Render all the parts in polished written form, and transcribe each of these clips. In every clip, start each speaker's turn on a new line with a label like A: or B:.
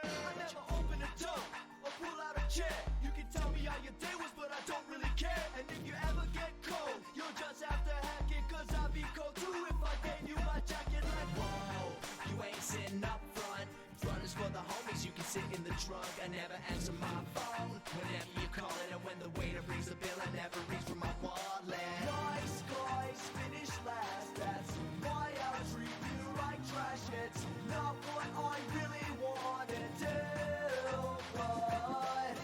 A: I never open a door or pull out a chair. You can tell me how your day was, but I don't really care. And if you ever get cold, you'll just have to hack it, cause I'd be cold too if I gave you my jacket. Like, whoa, you ain't sitting up front. Front is for the homies, you can sit in the trunk. I never answer my phone whenever you call it, and when the waiter brings the bill, I never reach for my wallet. Nice guys finish last, that's why I treat you like trash. It's not what I really wanna do, but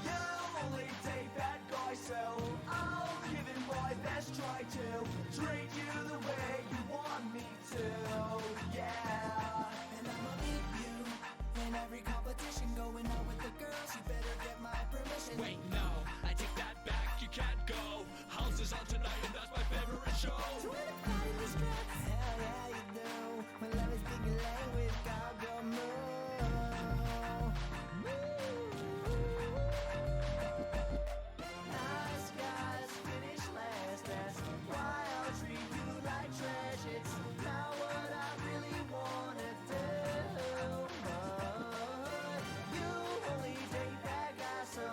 A: you only date bad guys, so I'll give it my best try to treat you the way you want me to, yeah. And I'ma meet you in every competition, going out with the girls, you better get my permission.
B: Wait, no, I take that back, you can't go. House is on tonight and that's my favorite show.
A: Do you wanna cry in the streets? Hell yeah you do. When love is speaking language, go move. Nice guys finish last, that's why I'll treat you like trash. It's not what I really wanna do, but you only date bad guys, so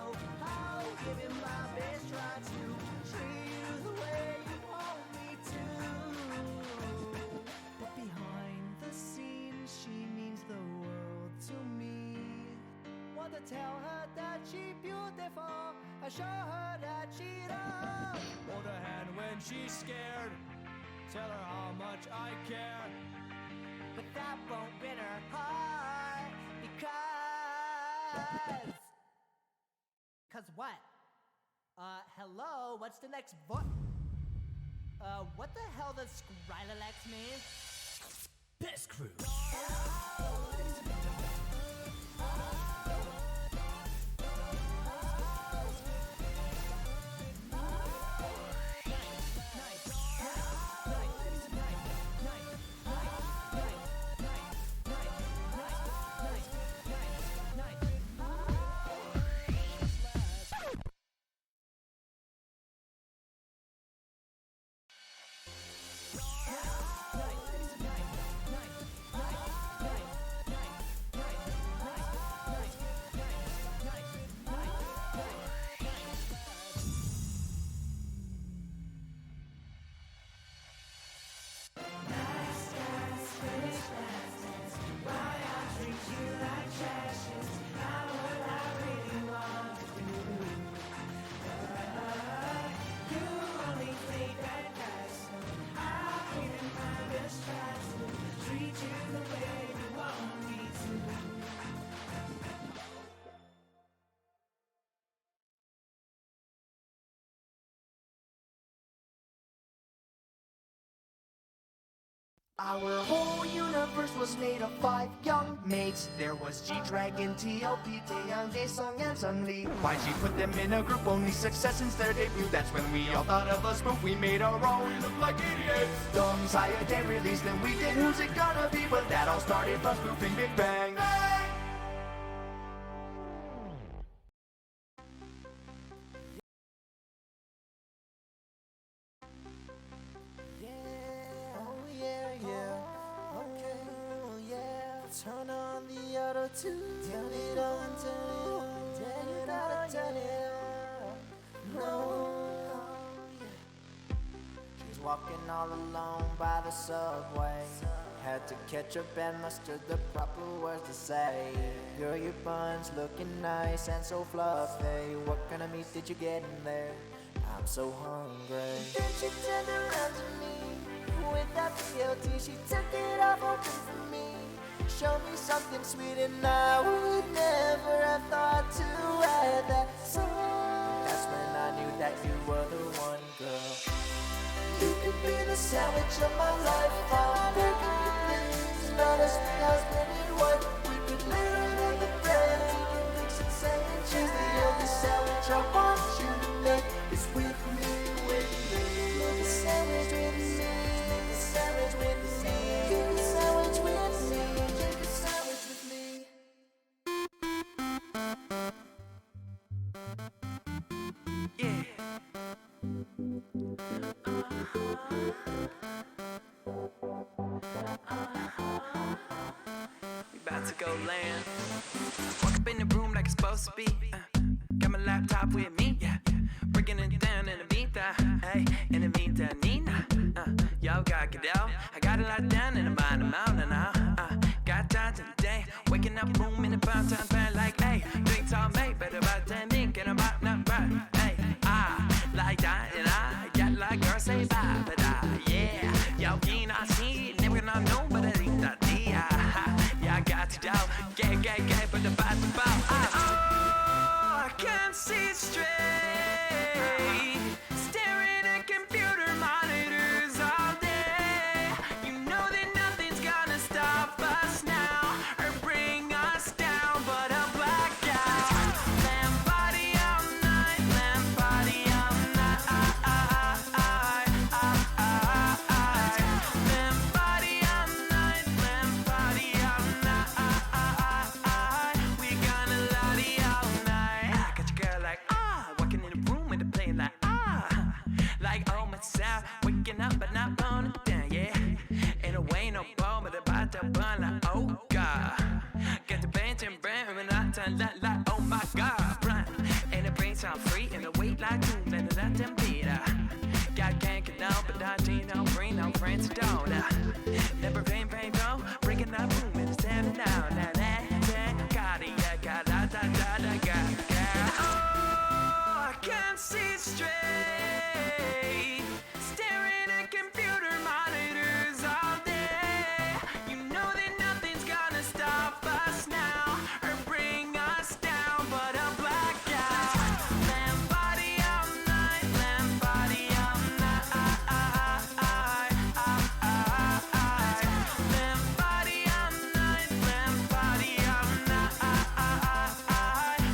A: I'll give it my best try to treat you the way you want me to. But behind the scenes, she means the world to me. Want to tell her that she's beautiful, I show her that she loves.
B: Hold her hand when she's scared, tell her how much I care.
A: But that won't win her heart, Cause what? Hello, what's the next what the hell does Skrillex mean?
B: Piss Cruise.
A: Our whole universe was made of 5 young mates. There was G-Dragon, TLP, Taeyang, Daesung, and Sungli. Why she put them in a group, only success since their debut. That's when we all thought of a spoof, we made our own.
B: We look like idiots.
A: Dong's Higher Day released, then we did Who's It Gonna Be? But that all started from spoofing Big Bang. Turn on the auto tune. Turn it on, turn it on, turn it on, turn it on. No. She's walking all alone by the subway. Had to catch up and muster the proper words to say. Girl, your bun's looking nice and so fluffy. What kind of meat did you get in there? I'm so hungry. Then she turned around to me. With that BLT, she took it off open for me. Show me something sweet and I would never have thought to add that song. That's when I knew that you were the one, girl. You could be the sandwich of my life. I'm baking the things, not as husband and wife. We could layer it on the bread, we can mix and sandwiches. The only sandwich I want you to make is with me, with me. Make a sandwich with me, make a sandwich with me, make a sandwich with me.
B: We about to go land.
C: like it's supposed to be. Got my laptop with me, yeah. Breaking it down in the Vita, hey, in the Vita, Nina. Yo, got it out. I got it locked down in the bottom mountain now. Got time today, waking up, room in the pound time pan like, hey, drinks all made, better about 10 thinking about not right. Hey, like that, and I got like girl say bye, but yeah, yo, you not see, never gonna know, but I think that, yeah, I got it out, get, but the bad about, I can't see straight, staring at computer monitors all day. You know that nothing's gonna stop us now or bring us down, but a blackout. Lamb party all night, lamb party all night. Lamb party all night, lamb party all night. We gonna lottie all night. I got your girl like walking in the room and they're playing like oh my sound, waking up but not blowing it down, yeah. Ain't no way no ball, but about to burn like oh god. Get the bench and brand and I turn like oh my god, run. And the brain sound free and the weight like boom, let it out them beat. God can't get down, but I do no bring no friends to don't. Never vain though, breaking that room and standing out. God, yeah, God, da. Oh, I can't see straight, staring at computer monitors all day. You know that nothing's gonna stop us now or bring us down, but a blackout. Lamb party all night, lamb party all night. Lamb party all night, lamb party all night.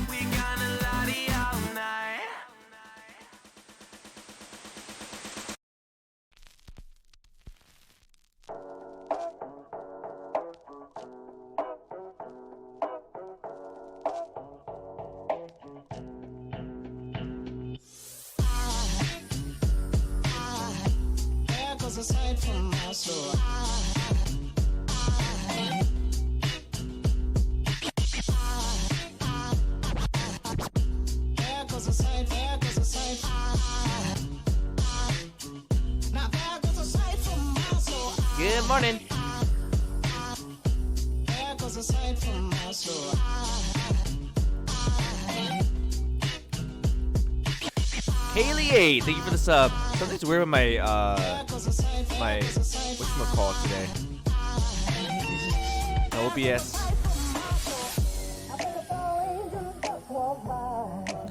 C: We gonna lottie all night.
D: There goes a sight from my soul. There goes a sight, there goes a sight. Now there goes a sight from my soul.
E: Good morning.
D: There goes a sight from my soul.
E: Haley, thank you for the sub. Something's weird with my
D: There goes a sight,
E: my
D: there goes a sight.
E: whatchamacallit today. OBS.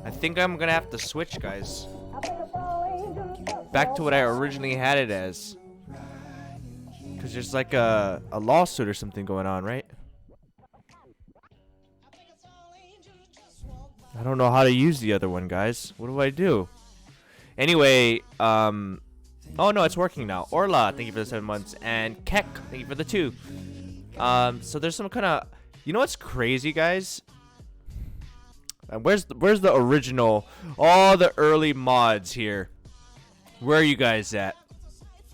E: I think I'm gonna have to switch, guys. Back to what I originally had it as. Cause there's like a lawsuit or something going on, right? I don't know how to use the other one, guys. What do I do? Anyway, oh no, it's working now. Orla, thank you for the 7 months, and Keck, thank you for the 2. So there's some kind of, you know what's crazy, guys? Where's the original, all the early mods here? Where are you guys at?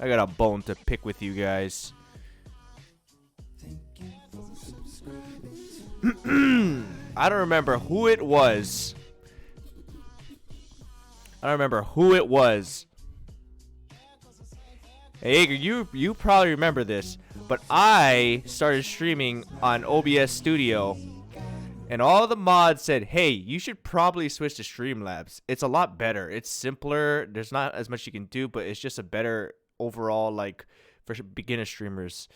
E: I got a bone to pick with you guys. I don't remember who it was. Hey, Higa, you probably remember this, but I started streaming on OBS Studio, and all the mods said, "Hey, you should probably switch to Streamlabs. It's a lot better. It's simpler. There's not as much you can do, but it's just a better overall, like, for beginner streamers."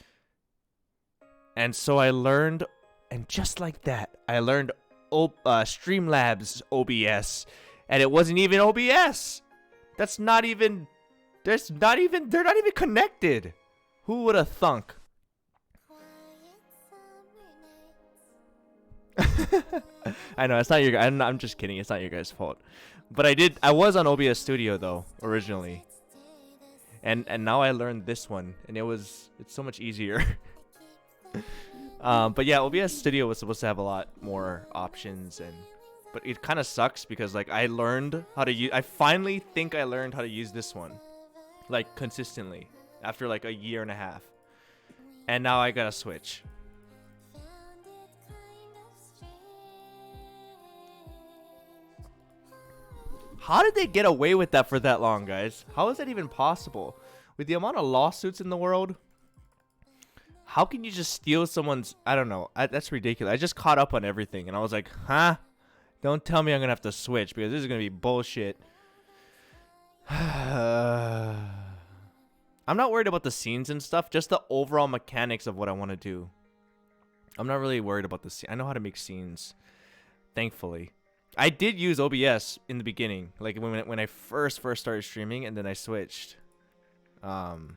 E: And so I learned, and just like that, I learned Streamlabs OBS, and it wasn't even OBS. They're not even connected. Who would have thunk? I know it's not your. I'm just kidding. It's not your guys' fault. But I was on OBS Studio though originally, and now I learned this one, and it's so much easier. But yeah, OBS Studio was supposed to have a lot more options, but it kind of sucks because like I learned how to use. I finally think I learned how to use this one, like consistently after like a year and a half, and now I gotta switch. How did they get away with that for that long, guys? How is that even possible? With the amount of lawsuits in the world, how can you just steal someone's... I don't know. That's ridiculous. I just caught up on everything, and I was like, huh? Don't tell me I'm going to have to switch, because this is going to be bullshit. I'm not worried about the scenes and stuff, just the overall mechanics of what I want to do. I'm not really worried about the scene. I know how to make scenes, thankfully. I did use OBS in the beginning, like when I first started streaming, and then I switched. But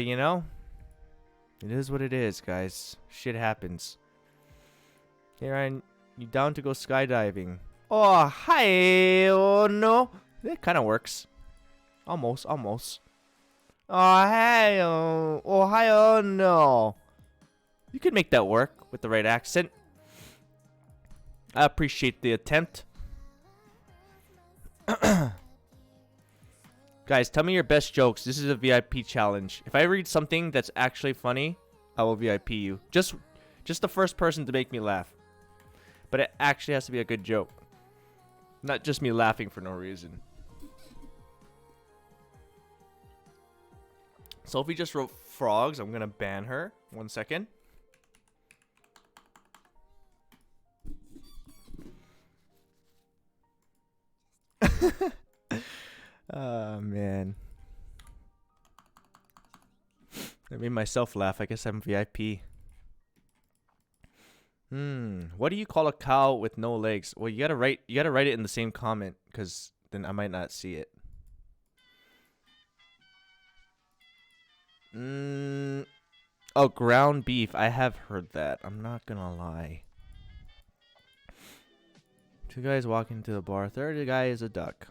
E: you know, it is what it is, guys. Shit happens. Hey Ryan, you down to go skydiving? Oh, hi. Oh no, that kind of works. Almost. Oh, hey. Oh, hi. Oh no. You could make that work with the right accent. I appreciate the attempt. Guys, tell me your best jokes. This is a VIP challenge. If I read something that's actually funny, I will VIP you. Just the first person to make me laugh. But it actually has to be a good joke. Not just me laughing for no reason. Sophie just wrote frogs. I'm going to ban her. 1 second. Oh man, I made myself laugh. I guess I'm VIP. What do you call a cow with no legs? Well, you gotta write it in the same comment, because then I might not see it. Oh, ground beef. I have heard that. I'm not gonna lie. Two guys walking to the bar. Third guy is a duck.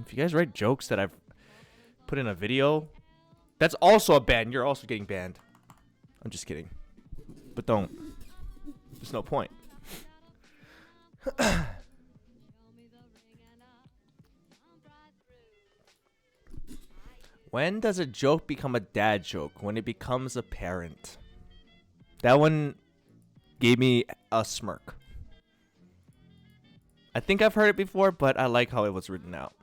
E: If you guys write jokes that I've put in a video, that's also a ban. You're also getting banned. I'm just kidding. But don't. There's no point. When does a joke become a dad joke? When it becomes apparent. That one gave me a smirk. I think I've heard it before, but I like how it was written out.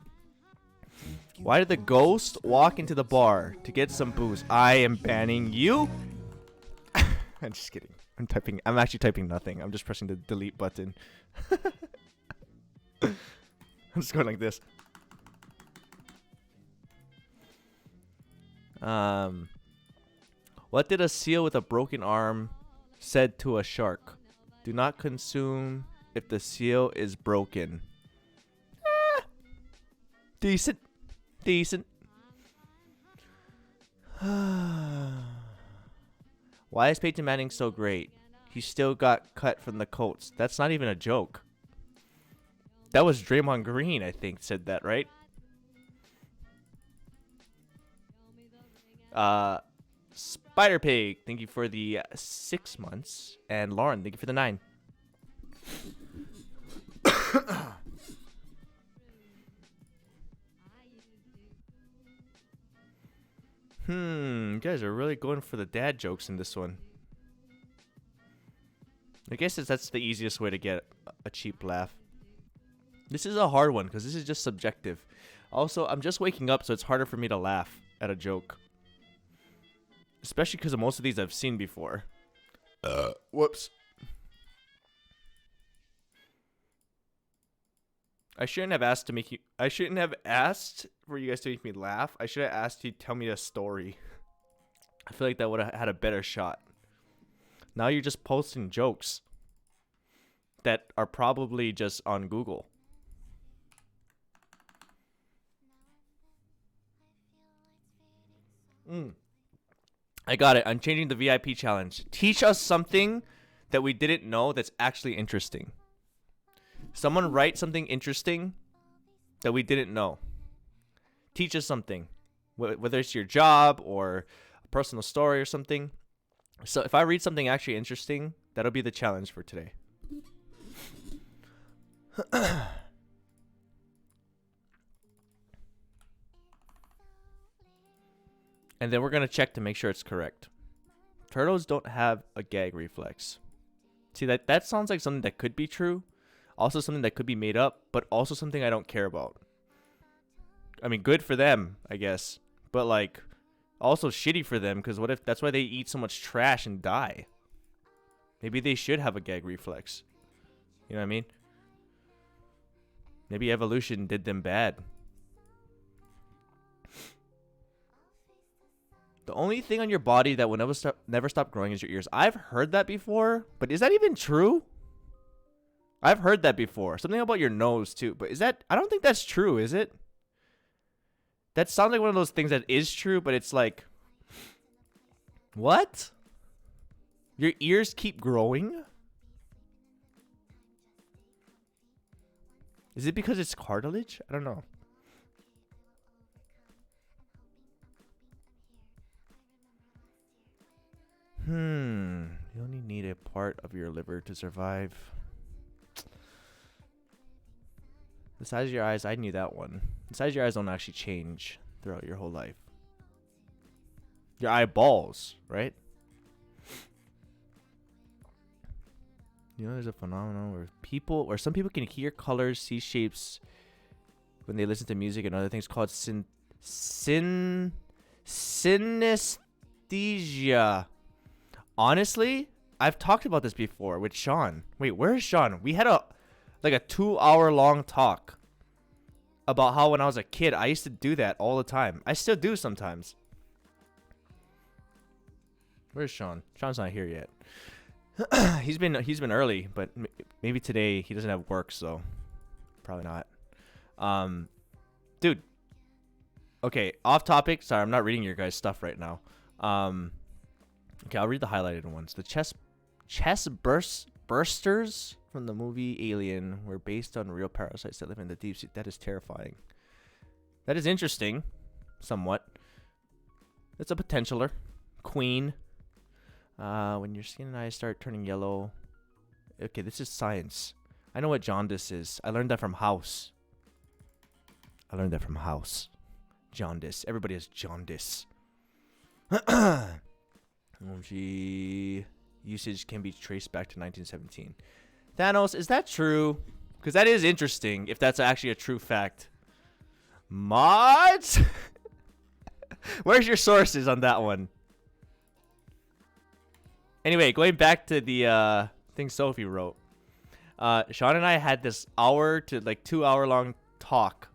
E: Why did the ghost walk into the bar to get some booze? I am banning you. I'm just kidding. I'm actually typing nothing. I'm just pressing the delete button. I'm just going like this. What did a seal with a broken arm said to a shark? Do not consume if the seal is broken. Decent. Why is Peyton Manning so great? He still got cut from the Colts. That's not even a joke. That was Draymond Green, I think, said that, right? Spider Pig, thank you for the 6 months. And Lauren, thank you for the 9. You guys are really going for the dad jokes in this one. I guess that's the easiest way to get a cheap laugh. This is a hard one because this is just subjective. Also, I'm just waking up, so it's harder for me to laugh at a joke. Especially because most of these I've seen before. Whoops. I shouldn't have asked for you guys to make me laugh. I should have asked you to tell me a story. I feel like that would have had a better shot. Now you're just posting jokes that are probably just on Google. I got it. I'm changing the VIP challenge. Teach us something that we didn't know that's actually interesting. Someone write something interesting that we didn't know. Teach us something. Whether it's your job or a personal story or something. So if I read something actually interesting, that'll be the challenge for today. And then we're going to check to make sure it's correct. Turtles don't have a gag reflex. See, that sounds like something that could be true. Also something that could be made up, but also something I don't care about. I mean, good for them, I guess. But, like, also shitty for them, because what if that's why they eat so much trash and die? Maybe they should have a gag reflex. You know what I mean? Maybe evolution did them bad. The only thing on your body that will never stop growing is your ears. I've heard that before, but is that even true? I've heard that before. Something about your nose, too. But is that... I don't think that's true, is it? That sounds like one of those things that is true, but it's like... What? Your ears keep growing? Is it because it's cartilage? I don't know. You only need a part of your liver to survive. The size of your eyes, I knew that one. The size of your eyes don't actually change throughout your whole life. Your eyeballs, right? You know, there's a phenomenon where some people can hear colors, see shapes when they listen to music and other things called synesthesia. Honestly, I've talked about this before with Sean. Wait, where is Sean? We had a 2-hour long talk about how when I was a kid, I used to do that all the time. I still do sometimes. Where's Sean? Sean's not here yet. he's been early, but maybe today he doesn't have work, so probably not. Dude. Okay, off topic. Sorry, I'm not reading your guys' stuff right now. Okay, I'll read the highlighted ones. The chest bursters from the movie Alien were based on real parasites that live in the deep sea. That is terrifying. That is interesting, somewhat. It's a potentialer. Queen. When your skin and eyes start turning yellow. Okay, this is science. I know what jaundice is. I learned that from House. Jaundice. Everybody has jaundice. Energy usage can be traced back to 1917. Thanos, is that true? Because that is interesting, if that's actually a true fact. Mods? Where's your sources on that one? Anyway, going back to the thing Sophie wrote. Sean and I had this 2 hour long talk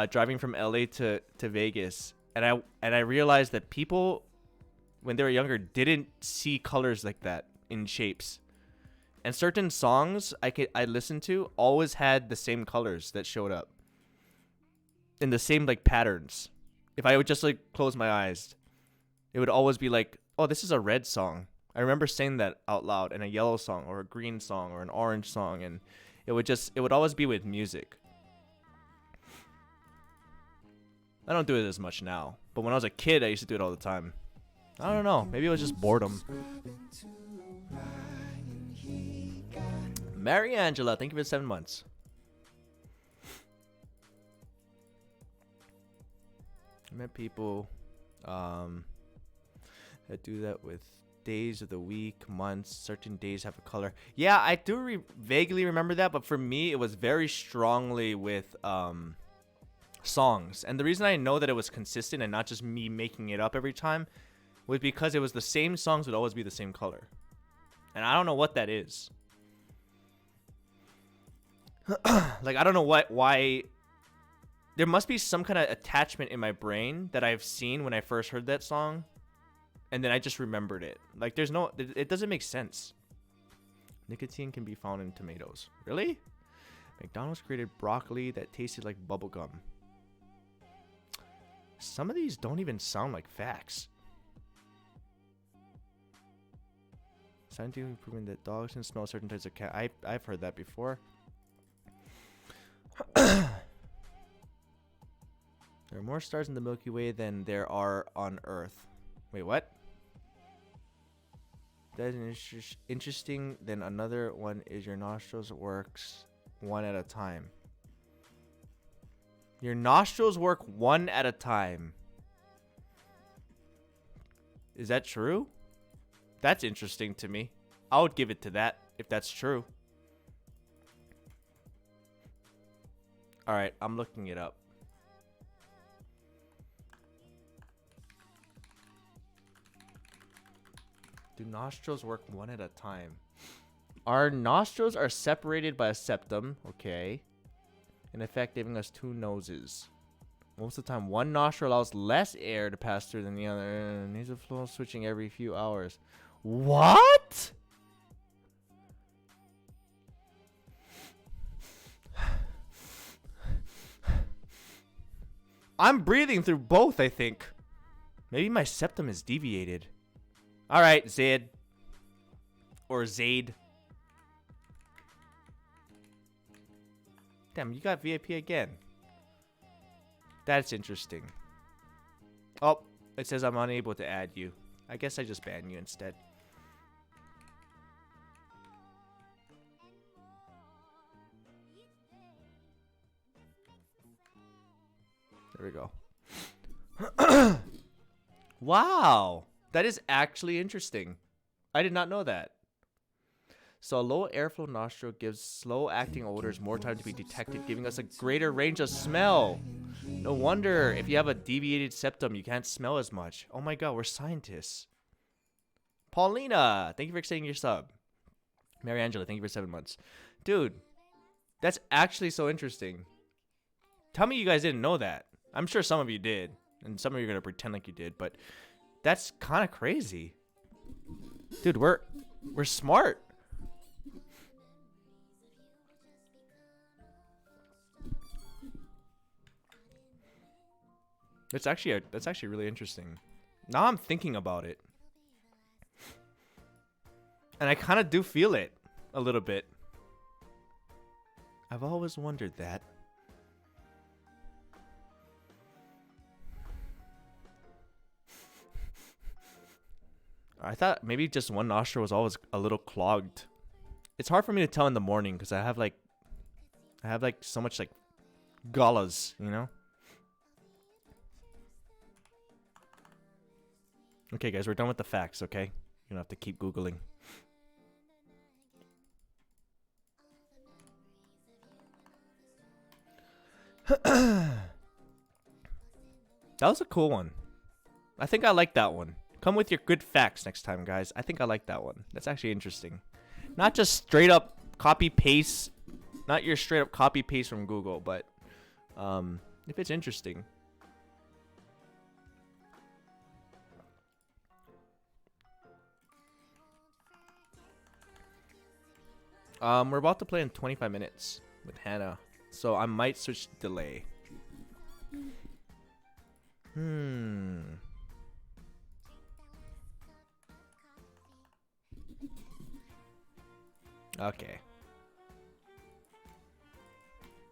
E: driving from LA to Vegas. And I realized that people, when they were younger, didn't see colors like that in shapes. And certain songs I listened to always had the same colors that showed up. In the same patterns. If I would just close my eyes, it would always be like, oh, this is a red song. I remember saying that out loud, and a yellow song or a green song or an orange song, and it would always be with music. I don't do it as much now, but when I was a kid, I used to do it all the time. I don't know, maybe it was just boredom. Mary Angela, thank you for the 7 months. I met people that do that with days of the week, months. Certain days have a color. Yeah, I do vaguely remember that, but for me, it was very strongly with songs. And the reason I know that it was consistent and not just me making it up every time was because it was the same songs would always be the same color. And I don't know what that is. I don't know why. There must be some kind of attachment in my brain that I've seen when I first heard that song. And then I just remembered it. It doesn't make sense. Nicotine can be found in tomatoes. Really? McDonald's created broccoli that tasted like bubblegum. Some of these don't even sound like facts. Scientifically proven that dogs can smell certain types of cat. I've heard that before. There are more stars in the Milky Way than there are on Earth. Wait, what? That is interesting. Then another one is your nostrils works one at a time. Your nostrils work one at a time. Is that true? That's interesting to me. I would give it to that if that's true. Alright, I'm looking it up. Do nostrils work one at a time? Our nostrils are separated by a septum, okay. In effect, giving us 2 noses. Most of the time, one nostril allows less air to pass through than the other. Nasal flow switching every few hours. What? I'm breathing through both, I think. Maybe my septum is deviated. Alright, Zed. Or Zaid. Damn, you got VIP again. That's interesting. Oh, it says I'm unable to add you. I guess I just ban you instead. There we go. Wow. That is actually interesting. I did not know that. So a low airflow nostril gives slow acting odors more time to be detected, giving us a greater range of smell. No wonder if you have a deviated septum, you can't smell as much. Oh my god, we're scientists. Paulina, thank you for extending your sub. Mary Angela, thank you for 7 months. Dude, that's actually so interesting. Tell me you guys didn't know that. I'm sure some of you did, and some of you are going to pretend like you did, but that's kind of crazy. Dude, we're smart. That's actually really interesting. Now I'm thinking about it. And I kind of do feel it a little bit. I've always wondered that. I thought maybe just one nostril was always a little clogged. It's hard for me to tell in the morning because I have like so much like galas, you know? Okay, guys, we're done with the facts, okay? You don't have to keep Googling. That was a cool one. I think I like that one. Come with your good facts next time, guys. I think I like that one. That's actually interesting. Not just straight up copy paste. Not your straight up copy paste from Google, but if it's interesting. We're about to play in 25 minutes with Hannah, so I might switch to delay. Okay.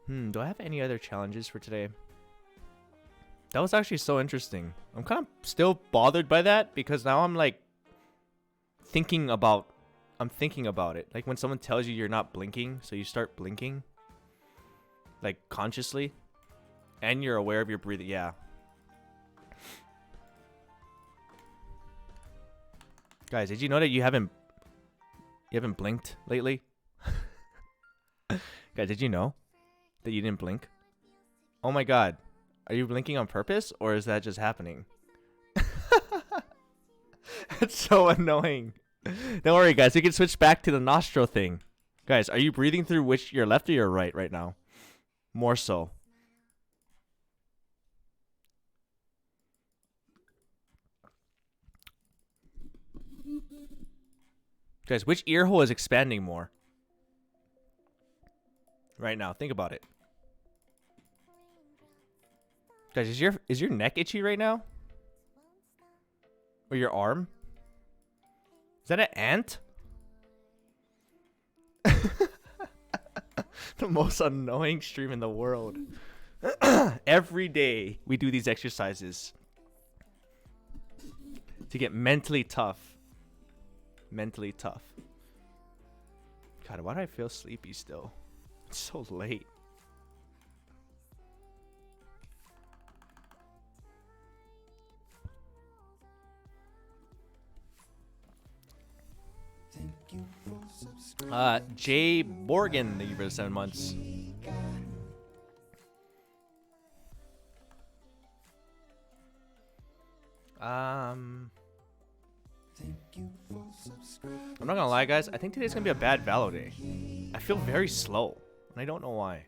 E: Do I have any other challenges for today? That was actually so interesting. I'm kind of still bothered by that because now I'm like thinking about it. Like when someone tells you you're not blinking, so you start blinking like consciously and you're aware of your breathing. Yeah. Guys, did you know that you haven't blinked lately? Guys, did you know that you didn't blink? Oh my god. Are you blinking on purpose or is that just happening? It's so annoying. Don't worry, guys. We can switch back to the nostril thing. Guys, are you breathing through your left or your right now? More so. Guys, which ear hole is expanding more? Right now, think about it. Guys, is your neck itchy right now? Or your arm? Is that an ant? The most annoying stream in the world. Every day we do these exercises to get mentally tough. Mentally tough. God, why do I feel sleepy still? It's so late. Jay Morgan, thank you for the 7 months. I'm not gonna lie, guys. I think today's gonna be a bad Valo day. I feel very slow, and I don't know why.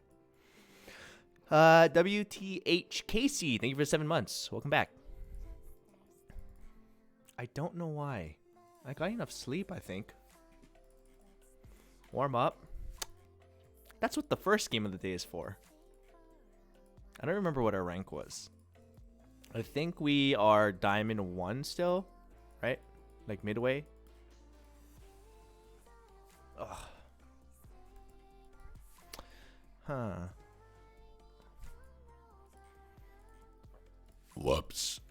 E: WTH Casey, thank you for 7 months. Welcome back. I don't know why. I got enough sleep, I think. Warm up. That's what the first game of the day is for. I don't remember what our rank was. I think we are Diamond 1 still, right? Like midway. Ugh. Huh. Whoops.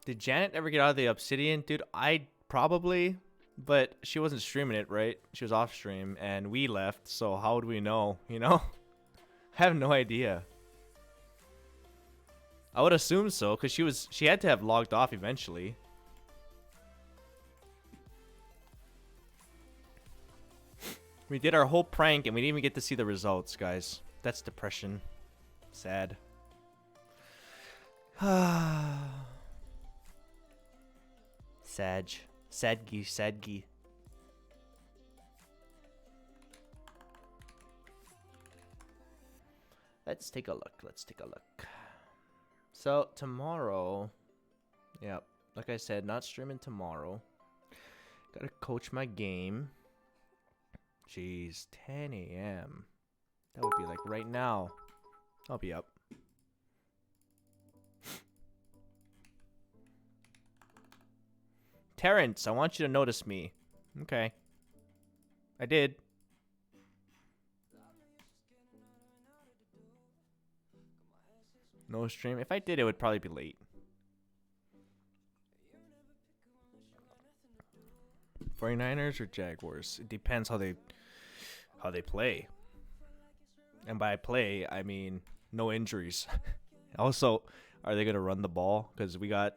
E: Did Janet ever get out of the Obsidian? Dude, I probably, but she wasn't streaming it, right? She was off stream, and we left, so how would we know, you know? I have no idea. I would assume so, because she had to have logged off eventually. We did our whole prank, and we didn't even get to see the results, guys. That's depression. Sad. Sadgy. Let's take a look. So tomorrow, yep, like I said, not streaming tomorrow. Gotta coach my game. Jeez, 10 a.m. That would be like right now. I'll be up. Terrence, I want you to notice me. Okay. I did. No stream. If I did, it would probably be late. 49ers or Jaguars? It depends how they play. And by play, I mean no injuries. Also, are they going to run the ball? Because we got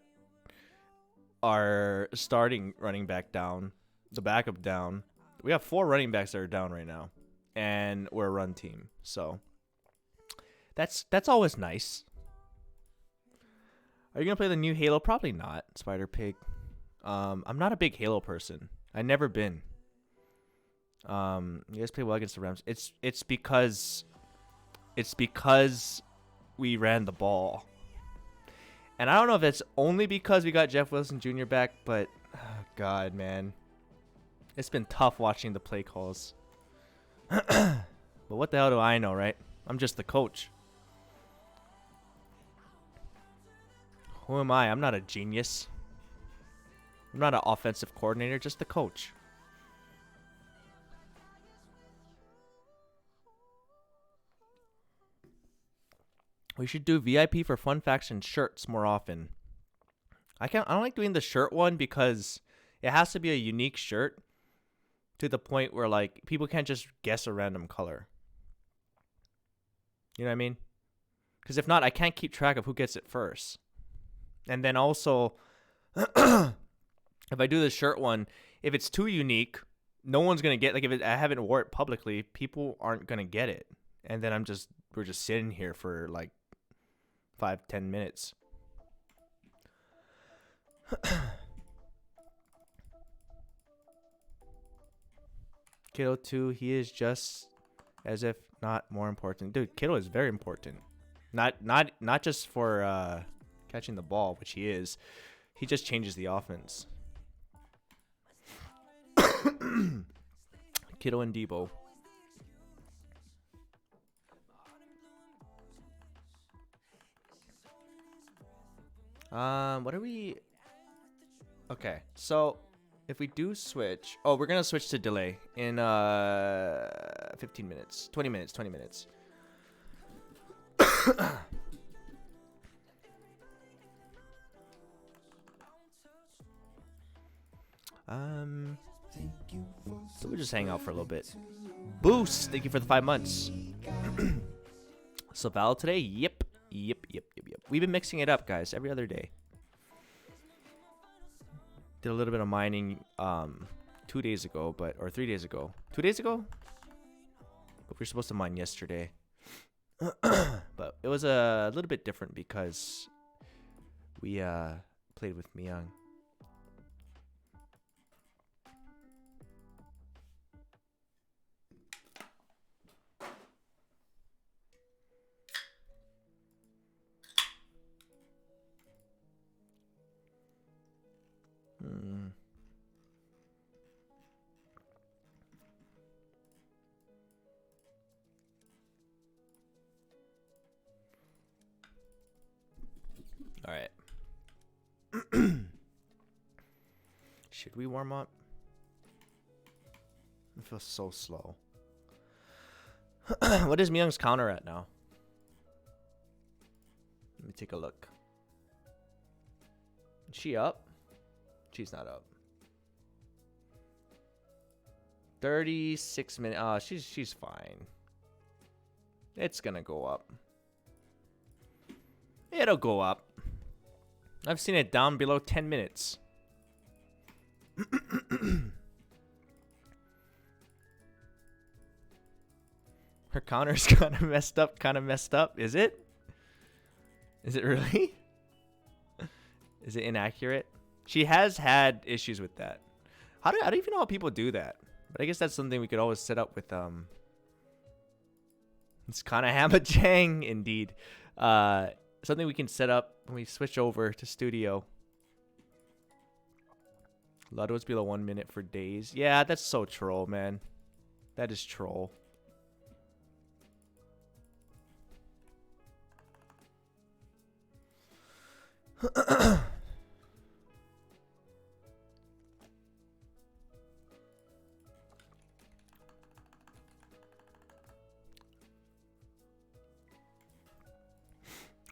E: our starting running back down, the backup down. We have 4 running backs that are down right now, and we're a run team. So that's always nice. Are you gonna play the new Halo? Probably not, Spider Pig. I'm not a big Halo person. I never been. You guys play well against the Rams. It's because we ran the ball. And I don't know if it's only because we got Jeff Wilson Jr. back, but oh God, man, it's been tough watching the play calls. But what the hell do I know, right? I'm just the coach. Who am I? I'm not a genius. I'm not an offensive coordinator, just the coach. We should do VIP for fun facts and shirts more often. I don't like doing the shirt one because it has to be a unique shirt to the point where like people can't just guess a random color. You know what I mean? Because if not, I can't keep track of who gets it first. And then also, if I do the shirt one, if it's too unique, no one's gonna get, like, if I haven't wore it publicly, people aren't gonna get it. And then we're just sitting here for like 5-10 minutes. Kiddo 2, he is just as if not more important. Dude, Kiddo is very important. Not just for catching the ball, which he is. He just changes the offense. Kiddo and Debo. What are we? Okay, so if we do switch, we're gonna switch to delay in 15 minutes, 20 minutes. So we'll just hang out for a little bit. Boost, thank you for the 5 months. So Val today, yep. Yep. We've been mixing it up, guys, every other day. Did a little bit of mining 2 days ago, or 3 days ago. 2 days ago? But we were supposed to mine yesterday. But it was a little bit different because we played with Myung. All right. Should we warm up? I feel so slow. What is Myung's counter at now? Let me take a look. Is she up? She's not up. 36 minutes. Oh, she's fine. It's gonna go up. It'll go up. I've seen it down below 10 minutes. Her counter's kind of messed up. Is it? Is it really? Is it inaccurate? She has had issues with that. I don't even know how people do that. But I guess that's something we could always set up with it's kind of Hamajang indeed. Something we can set up when we switch over to studio. Ludwig's below 1 minute for days. Yeah, that's so troll, man. That is troll.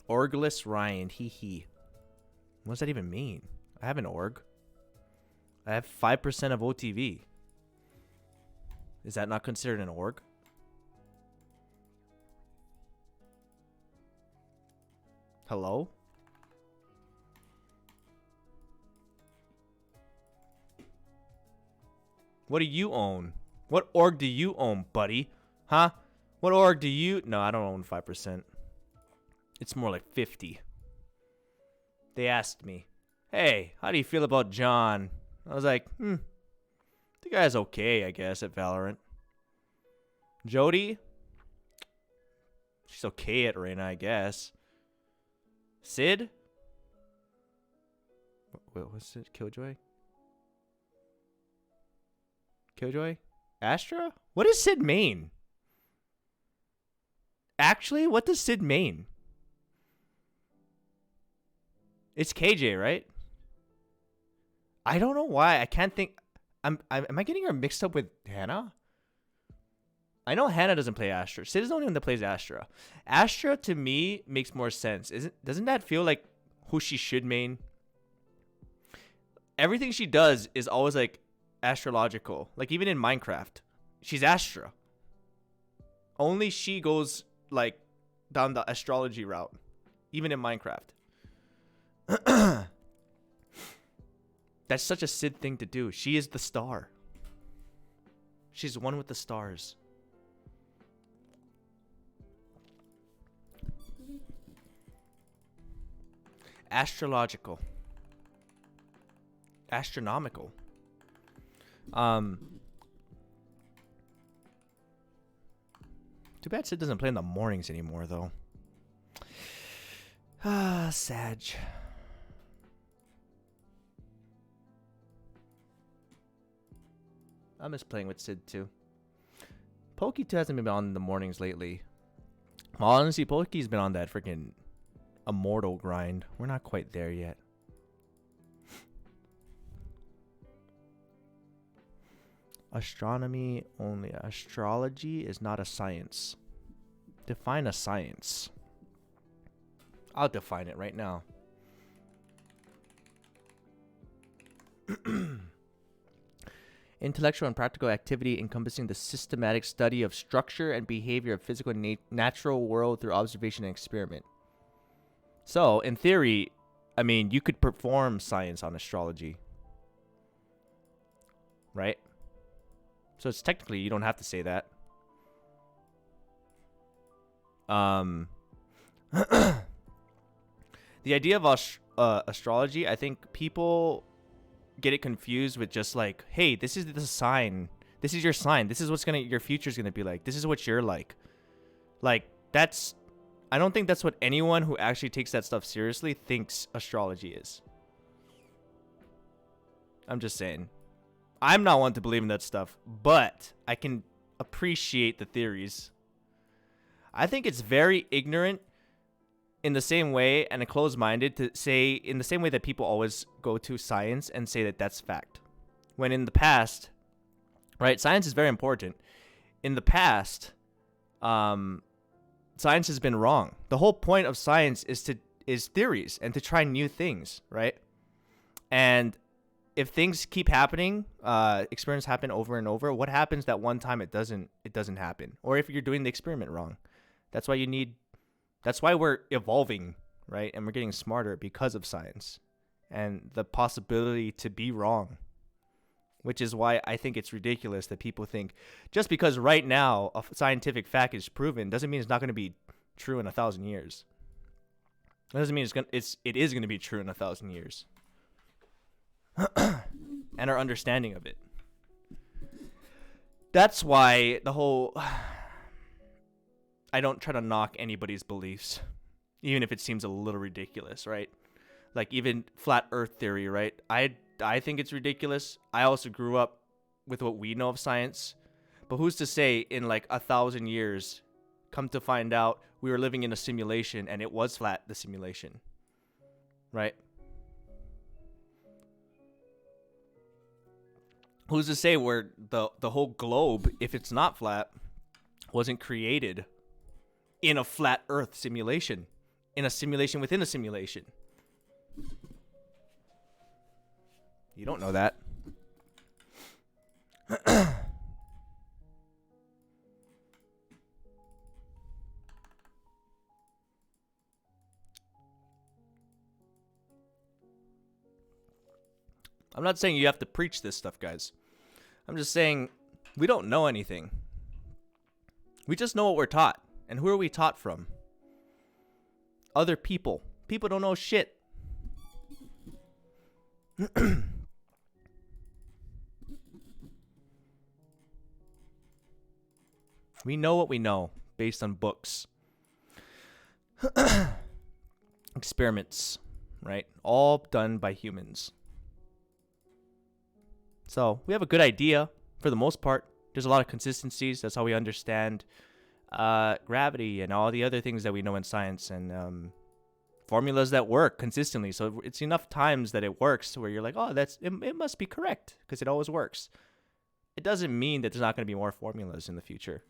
E: Orgless Ryan, hee. What does that even mean? I have an org. I have 5% of OTV. Is that not considered an org? Hello? What do you own? What org do you own, buddy? Huh? What org do you... No, I don't own 5%. It's more like 50. They asked me, hey, how do you feel about John? I was like, the guy's okay, I guess, at Valorant. Jody? She's okay at Reyna, I guess. Sid? What's it? Killjoy? Astra? What does Sid main? Actually, what does Sid main? It's KJ, right? I don't know why. I can't think. Am I getting her mixed up with Hannah? I know Hannah doesn't play Astra. Sid is the only one that plays Astra. Astra, to me, makes more sense. Doesn't that feel like who she should main? Everything she does is always like astrological. Like even in Minecraft, she's Astra. Only she goes like down the astrology route, even in Minecraft. That's such a Sid thing to do. She is the star. She's one with the stars. Astrological. Astronomical. Too bad Sid doesn't play in the mornings anymore, though. Sag. I miss playing with Sid, too. Pokey, too, hasn't been on in the mornings lately. Well, honestly, Pokey's been on that freaking immortal grind. We're not quite there yet. Astronomy only. Astrology is not a science. Define a science. I'll define it right now. Intellectual and practical activity encompassing the systematic study of structure and behavior of physical and natural world through observation and experiment. So, in theory, I mean, you could perform science on astrology. Right? So it's technically, you don't have to say that. The idea of astrology, I think people get it confused with just like, hey, this is the sign. This is your sign. This is what's your future's gonna be like. This is what you're like. Like, that's, I don't think that's what anyone who actually takes that stuff seriously thinks astrology is. I'm just saying. I'm not one to believe in that stuff, but I can appreciate the theories. I think it's very ignorant in the same way and closed-minded to say, in the same way that people always go to science and say that that's fact. When in the past, right, science is very important. In the past, science has been wrong. The whole point of science is theories and to try new things, right? And if things keep happening, experiments happen over and over, what happens that one time it doesn't happen? Or if you're doing the experiment wrong. That's why we're evolving, right? And we're getting smarter because of science and the possibility to be wrong. Which is why I think it's ridiculous that people think just because right now a scientific fact is proven doesn't mean it's not going to be true in 1,000 years. It doesn't mean it is going to be true in 1,000 years. And our understanding of it. That's why the whole... I don't try to knock anybody's beliefs, even if it seems a little ridiculous, right? Like even flat earth theory, right? I think it's ridiculous. I also grew up with what we know of science. But who's to say in like 1,000 years, come to find out we were living in a simulation and it was flat, the simulation, right? Who's to say where the whole globe, if it's not flat, wasn't created in a flat earth simulation, in a simulation within a simulation? You don't know that. I'm not saying you have to preach this stuff, guys. I'm just saying we don't know anything. We just know what we're taught. And who are we taught from? Other people. People don't know shit. We know what we know based on books. Experiments, right? All done by humans. So we have a good idea for the most part. There's a lot of consistencies. That's how we understand gravity and all the other things that we know in science, and formulas that work consistently. So it's enough times that it works where you're like, oh, it must be correct because it always works. It doesn't mean that there's not going to be more formulas in the future.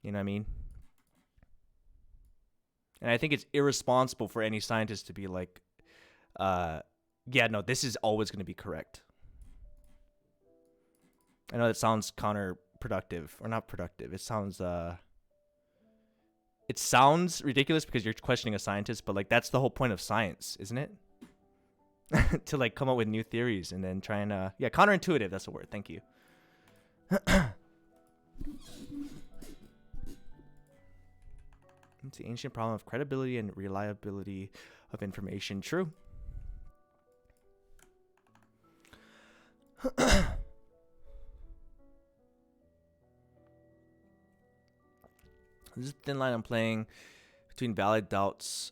E: You know what I mean? And I think it's irresponsible for any scientist to be like, yeah, no, this is always going to be correct. I know that sounds counterproductive, or not productive. It sounds ridiculous because you're questioning a scientist, but like that's the whole point of science, isn't it? To like come up with new theories and then try and counterintuitive, that's the word. Thank you. It's the ancient problem of credibility and reliability of information. True. This is a thin line I'm playing between valid doubts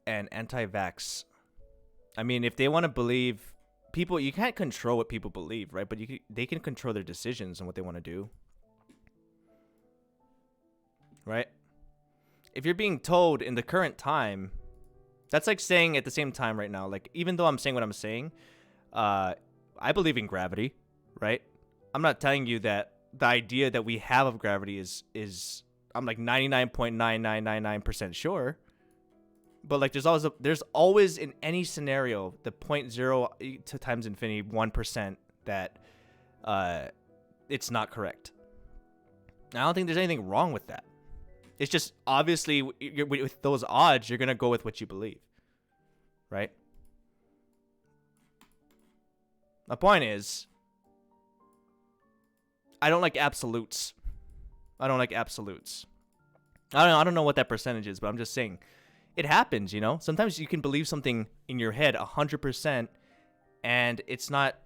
E: and anti-vax. I mean, if they want to believe people, you can't control what people believe, right? But they can control their decisions and what they want to do, right? If you're being told in the current time, that's like saying at the same time right now, like even though I'm saying what I'm saying, I believe in gravity, right? I'm not telling you that the idea that we have of gravity is I'm like 99.9999% sure. But like there's always in any scenario the 0.0 to times infinity 1% that it's not correct. I don't think there's anything wrong with that. It's just obviously with those odds, you're gonna go with what you believe, right? My point is, I don't like absolutes. I don't know what that percentage is, but I'm just saying, it happens, you know? Sometimes you can believe something in your head 100%, and it's not,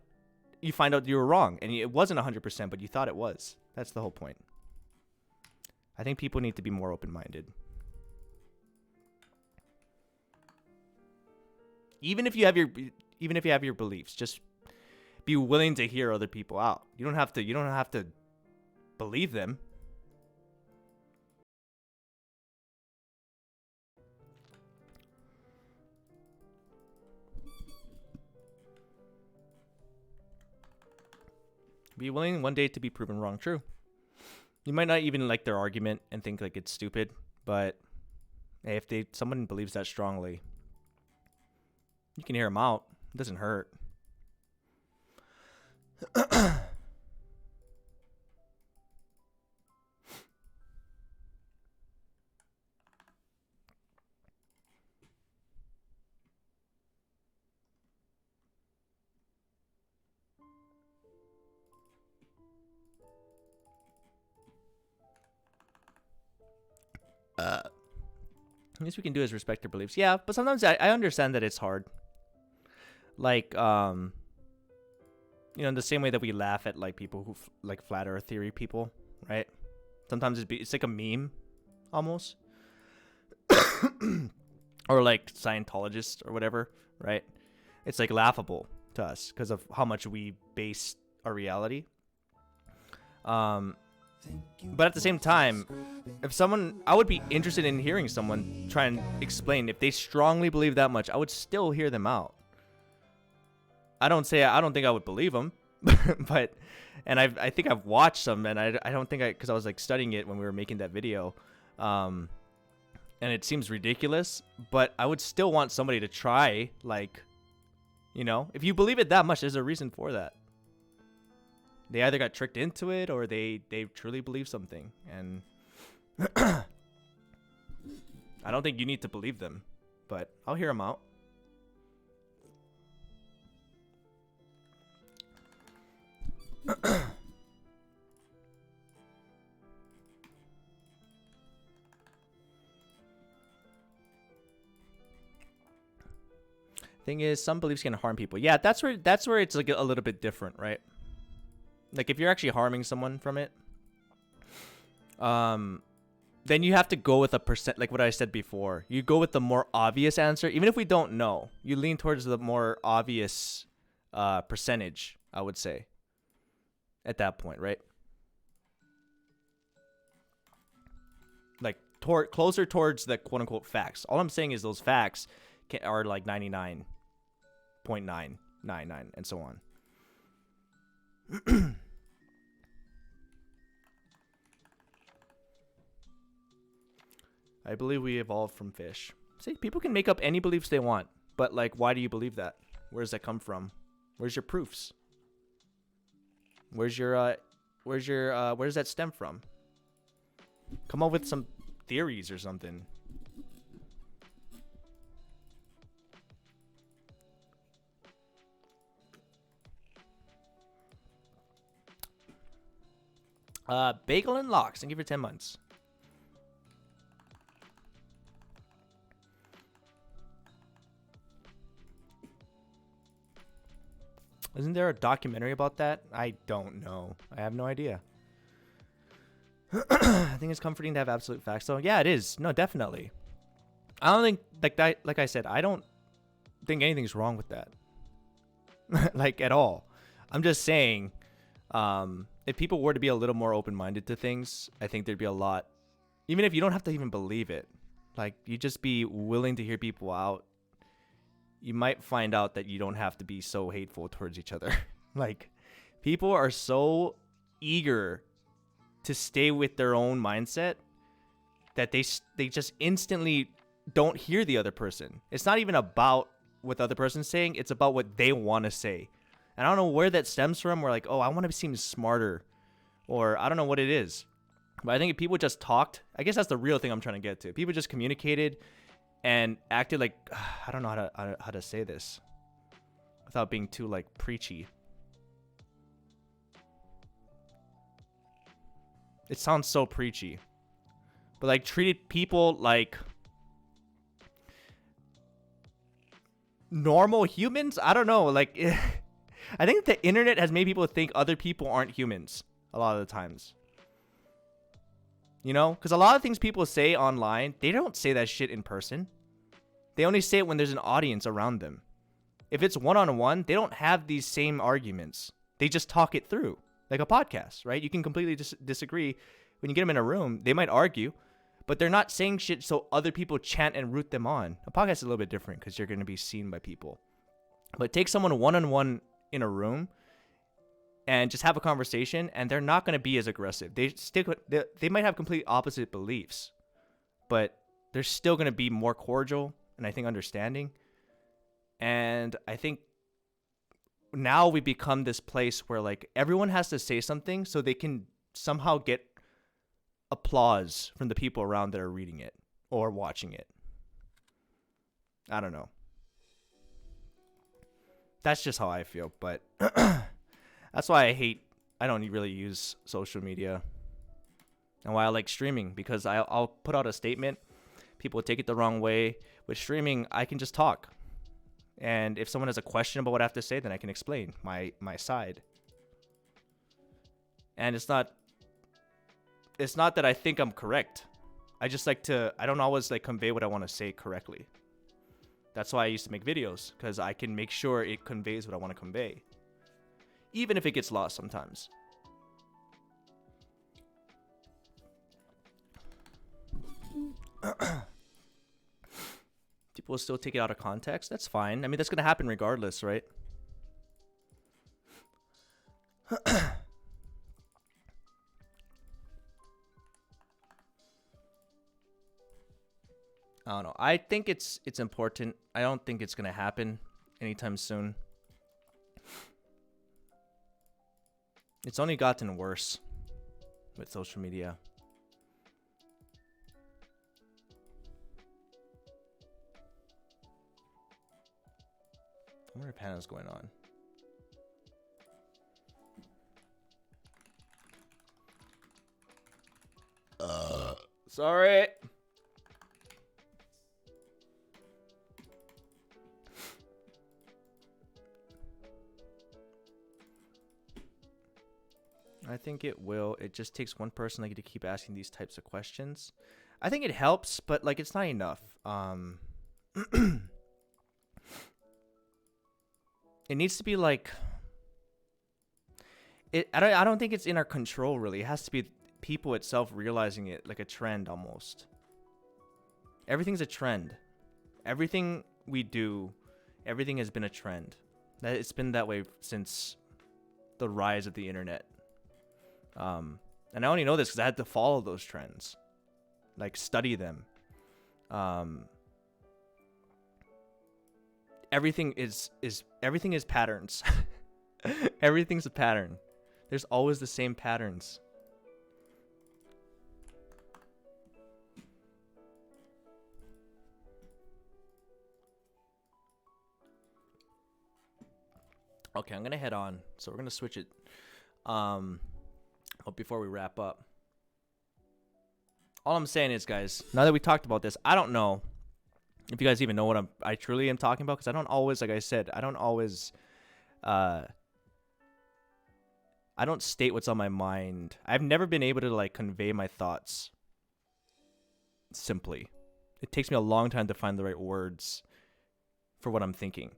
E: you find out you were wrong, and it wasn't 100%, but you thought it was. That's the whole point. I think people need to be more open-minded. Even if you have your beliefs, just be willing to hear other people out. You don't have to believe them. Be willing one day to be proven wrong. True. You might not even like their argument and think like it's stupid, but hey, if someone believes that strongly, you can hear them out. It doesn't hurt. Least we can do is respect their beliefs. Yeah, but sometimes I understand that it's hard. Like, in the same way that we laugh at like people who like flat earth theory people, right? Sometimes it's like a meme, almost, or like Scientologists or whatever, right? It's like laughable to us because of how much we base our reality. But at the same time, I would be interested in hearing someone try and explain. If they strongly believe that much, I would still hear them out. I don't think I would believe them, but, and I think I've watched some, and I don't think because I was like studying it when we were making that video, and it seems ridiculous, but I would still want somebody to try, like, if you believe it that much, there's a reason for that. They either got tricked into it or they truly believe something. And I don't think you need to believe them, but I'll hear them out. Thing is, some beliefs can harm people. Yeah, that's where it's like a little bit different, right? Like if you're actually harming someone from it, then you have to go with a percent, like what I said before. You go with the more obvious answer, even if we don't know. You lean towards the more obvious percentage, I would say, at that point, right? Like closer towards the quote unquote facts. All I'm saying is those facts are like 99.999 and so on. I believe we evolved from fish. See, people can make up any beliefs they want, but like, why do you believe that? Where does that come from? Where's your proofs? Where does that stem from? Come up with some theories or something. Bagel and Locks, thank you for 10 months. Isn't there a documentary about that? I don't know. I have no idea. I think it's comforting to have absolute facts, though. Yeah, it is. No, definitely. I don't think, like I said, I don't think anything's wrong with that. Like, at all. I'm just saying, if people were to be a little more open-minded to things, I think there'd be a lot. Even if you don't have to even believe it, like, you just be willing to hear people out, you might find out that you don't have to be so hateful towards each other. Like, people are so eager to stay with their own mindset that they just instantly don't hear the other person. It's not even about what the other person's saying. It's about what they want to say. And I don't know where that stems from. We're like, oh, I want to seem smarter. Or I don't know what it is. But I think if people just talked, I guess that's the real thing I'm trying to get to. People just communicated and acted like, I don't know how to say this without being too like preachy. It sounds so preachy. But like treated people like normal humans? I don't know. Like, I think the internet has made people think other people aren't humans a lot of the times. You know? Because a lot of things people say online, they don't say that shit in person. They only say it when there's an audience around them. If it's one-on-one, they don't have these same arguments. They just talk it through. Like a podcast, right? You can completely disagree. When you get them in a room, they might argue, but they're not saying shit so other people chant and root them on. A podcast is a little bit different because you're going to be seen by people. But take someone one-on-one in a room and just have a conversation, and they're not going to be as aggressive. They might have completely opposite beliefs, but they're still going to be more cordial and I think understanding. And I think now we become this place where like everyone has to say something so they can somehow get applause from the people around that are reading it or watching it. I don't know. That's just how I feel, but that's why I don't really use social media and why I like streaming, because I'll put out a statement. People take it the wrong way. With streaming, I can just talk. And if someone has a question about what I have to say, then I can explain my side. And it's not that I think I'm correct. I don't always like convey what I want to say correctly. That's why I used to make videos, because I can make sure it conveys what I want to convey. Even if it gets lost sometimes. People will still take it out of context. That's fine. I mean, that's going to happen regardless, right? I don't know. I think it's important. I don't think it's going to happen anytime soon. It's only gotten worse with social media. I wonder if Hannah's going on. Sorry. I think it will. It just takes one person like to keep asking these types of questions. I think it helps, but like it's not enough. It needs to be like I don't think it's in our control really. It has to be people itself realizing it, like a trend almost. Everything's a trend. Everything we do, everything has been a trend. It's been that way since the rise of the internet. And I only know this because I had to follow those trends, like study them. Everything is patterns. Everything's a pattern. There's always the same patterns. Okay, I'm gonna head on. So we're gonna switch it. But before we wrap up, all I'm saying is, guys, now that we talked about this, I don't know if you guys even know what I truly am talking about, because I don't always, like I said, I don't state what's on my mind. I've never been able to like convey my thoughts simply. It takes me a long time to find the right words for what I'm thinking.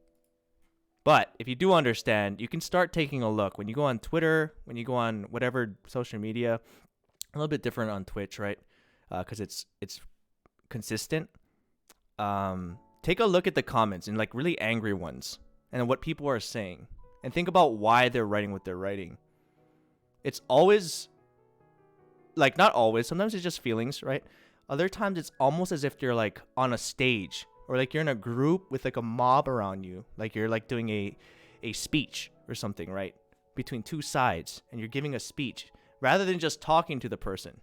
E: But if you do understand, you can start taking a look. When you go on Twitter, when you go on whatever social media, a little bit different on Twitch, right? Because it's consistent. Take a look at the comments and like really angry ones and what people are saying. And think about why they're writing what they're writing. It's always, like not always, sometimes it's just feelings, right? Other times it's almost as if you're like on a stage. Or like you're in a group with like a mob around you. Like you're like doing a speech or something, right? Between two sides. And you're giving a speech. Rather than just talking to the person.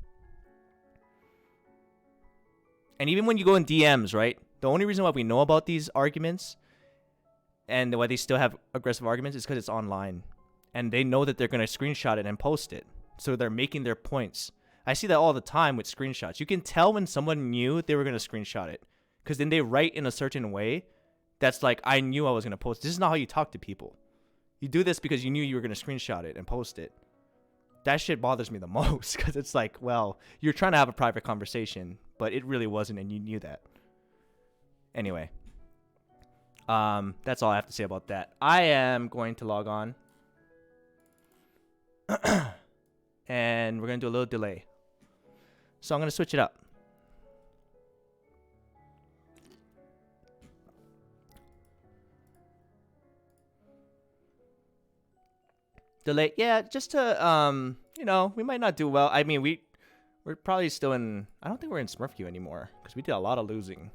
E: And even when you go in DMs, right? The only reason why we know about these arguments and why they still have aggressive arguments is because it's online. And they know that they're going to screenshot it and post it. So they're making their points. I see that all the time with screenshots. You can tell when someone knew they were going to screenshot it. Because then they write in a certain way that's like, I knew I was going to post. This is not how you talk to people. You do this because you knew you were going to screenshot it and post it. That shit bothers me the most. Because it's like, well, you're trying to have a private conversation. But it really wasn't, and you knew that. Anyway. That's all I have to say about that. I am going to log on. And we're going to do a little delay. So I'm going to switch it up. Delay. Yeah, just to, you know, we might not do well. I mean, we're probably still in... I don't think we're in Smurf queue anymore. Because we did a lot of losing.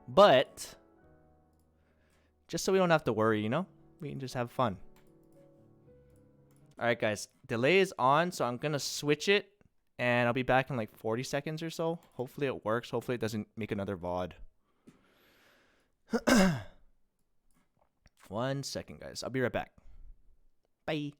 E: But... just so we don't have to worry, you know? We can just have fun. Alright, guys. Delay is on, so I'm going to switch it. And I'll be back in like 40 seconds or so. Hopefully it works. Hopefully it doesn't make another VOD. 1 second, guys. I'll be right back. Bye.